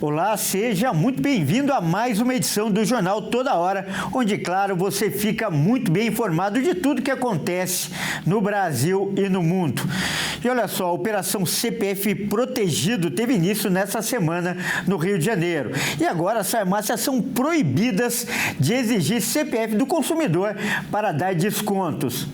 Olá, seja muito bem-vindo a mais uma edição do Jornal Toda Hora, onde, claro, você fica muito bem informado de tudo que acontece no Brasil e no mundo. E olha só, a Operação CPF Protegido teve início nessa semana no Rio de Janeiro. E agora as farmácias são proibidas de exigir CPF do consumidor para dar descontos.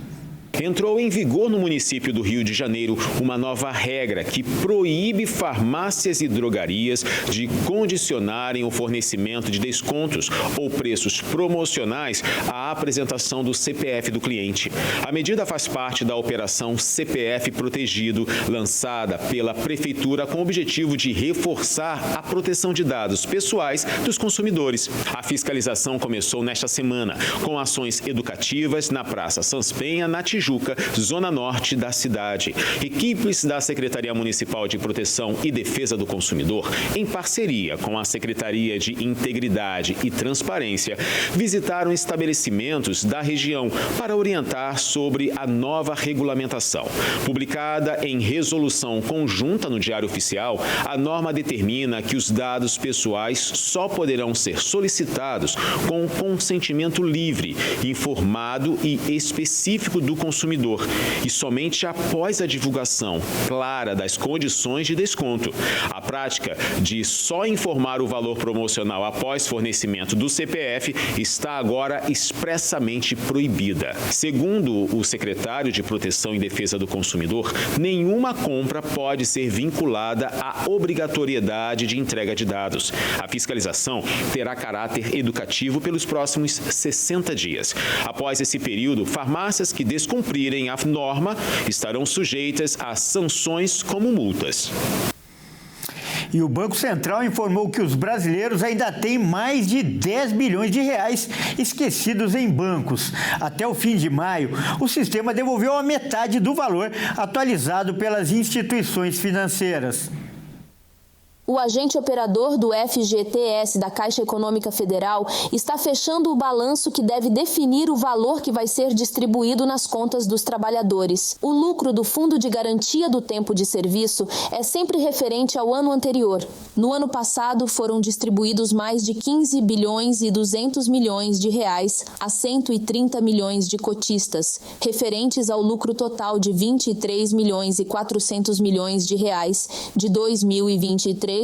Entrou em vigor no município do Rio de Janeiro uma nova regra que proíbe farmácias e drogarias de condicionarem o fornecimento de descontos ou preços promocionais à apresentação do CPF do cliente. A medida faz parte da Operação CPF Protegido, lançada pela Prefeitura com o objetivo de reforçar a proteção de dados pessoais dos consumidores. A fiscalização começou nesta semana, com ações educativas na Praça Sans Penha, na Tijuca, zona norte da cidade. Equipes da Secretaria Municipal de Proteção e Defesa do Consumidor, em parceria com a Secretaria de Integridade e Transparência, visitaram estabelecimentos da região para orientar sobre a nova regulamentação. Publicada em resolução conjunta no Diário Oficial, a norma determina que os dados pessoais só poderão ser solicitados com consentimento livre, informado e específico do consumidor e somente após a divulgação clara das condições de desconto. A prática de só informar o valor promocional após fornecimento do CPF está agora expressamente proibida. Segundo o secretário de Proteção e Defesa do Consumidor, nenhuma compra pode ser vinculada à obrigatoriedade de entrega de dados. A fiscalização terá caráter educativo pelos próximos 60 dias. Após esse período, farmácias que descumprirem a norma estarão sujeitas a sanções como multas. E o Banco Central informou que os brasileiros ainda têm mais de 10 bilhões de reais esquecidos em bancos. Até o fim de maio, o sistema devolveu a metade do valor atualizado pelas instituições financeiras. O agente operador do FGTS da Caixa Econômica Federal está fechando o balanço que deve definir o valor que vai ser distribuído nas contas dos trabalhadores. O lucro do Fundo de Garantia do Tempo de Serviço é sempre referente ao ano anterior. No ano passado, foram distribuídos mais de 15 bilhões e 200 milhões de reais a 130 milhões de cotistas, referentes ao lucro total de 23 milhões e 400 milhões de reais de 2023,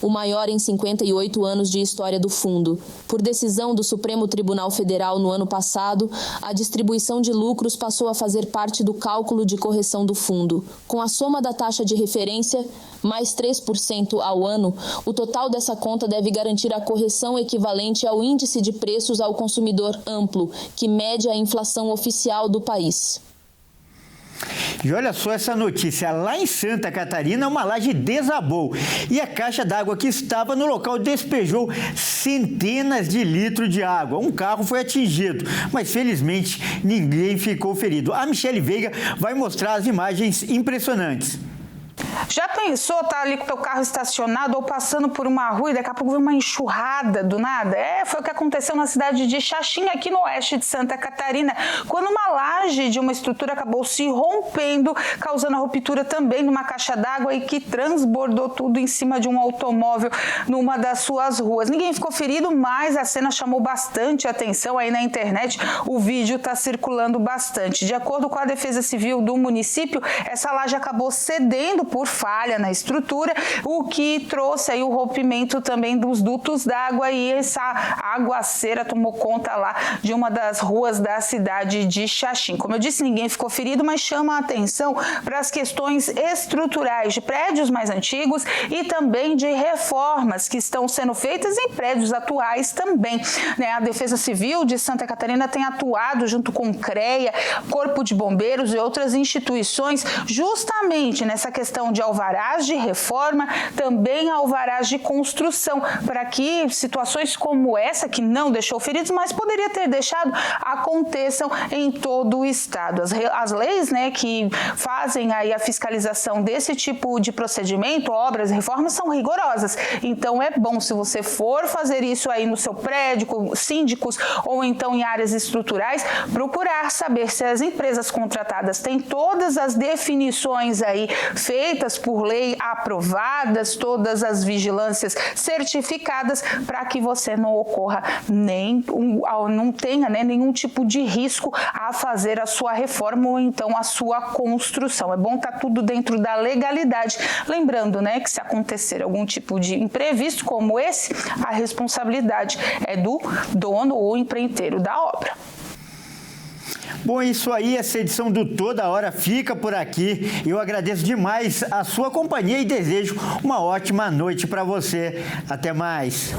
o maior em 58 anos de história do fundo. Por decisão do Supremo Tribunal Federal no ano passado, a distribuição de lucros passou a fazer parte do cálculo de correção do fundo. Com a soma da taxa de referência, mais 3% ao ano, o total dessa conta deve garantir a correção equivalente ao índice de preços ao consumidor amplo, que mede a inflação oficial do país. E olha só essa notícia, lá em Santa Catarina uma laje desabou e a caixa d'água que estava no local despejou centenas de litros de água. Um carro foi atingido, mas felizmente ninguém ficou ferido. A Michele Veiga vai mostrar as imagens impressionantes. Já pensou estar ali com o teu carro estacionado ou passando por uma rua e daqui a pouco vem uma enxurrada do nada? Foi o que aconteceu na cidade de Xaxim, aqui no oeste de Santa Catarina, quando uma laje de uma estrutura acabou se rompendo, causando a ruptura também numa caixa d'água e que transbordou tudo em cima de um automóvel numa das suas ruas. Ninguém ficou ferido, mas a cena chamou bastante atenção aí na internet. O vídeo está circulando bastante. De acordo com a Defesa Civil do município, essa laje acabou cedendo por falha na estrutura, o que trouxe aí o rompimento também dos dutos d'água e essa aguaceira tomou conta lá de uma das ruas da cidade de Xaxim. Como eu disse, ninguém ficou ferido, mas chama a atenção para as questões estruturais de prédios mais antigos e também de reformas que estão sendo feitas em prédios atuais também. A Defesa Civil de Santa Catarina tem atuado junto com o CREA, Corpo de Bombeiros e outras instituições justamente nessa questão de alvarás de reforma, também alvarás de construção, para que situações como essa segurança, que não deixou feridos, mas poderia ter deixado, aconteçam em todo o estado. As leis, né, que fazem aí a fiscalização desse tipo de procedimento, obras, reformas, são rigorosas. Então é bom, se você for fazer isso aí no seu prédio, com síndicos ou então em áreas estruturais, procurar saber se as empresas contratadas têm todas as definições aí feitas por lei, aprovadas, todas as vigilâncias certificadas, para que você não ocorra não tenha, né, nenhum tipo de risco a fazer a sua reforma ou então a sua construção. É bom estar tudo dentro da legalidade. Lembrando, né, que se acontecer algum tipo de imprevisto como esse, a responsabilidade é do dono ou empreiteiro da obra. Bom, isso aí, essa edição do Toda Hora fica por aqui. Eu agradeço demais a sua companhia e desejo uma ótima noite para você. Até mais.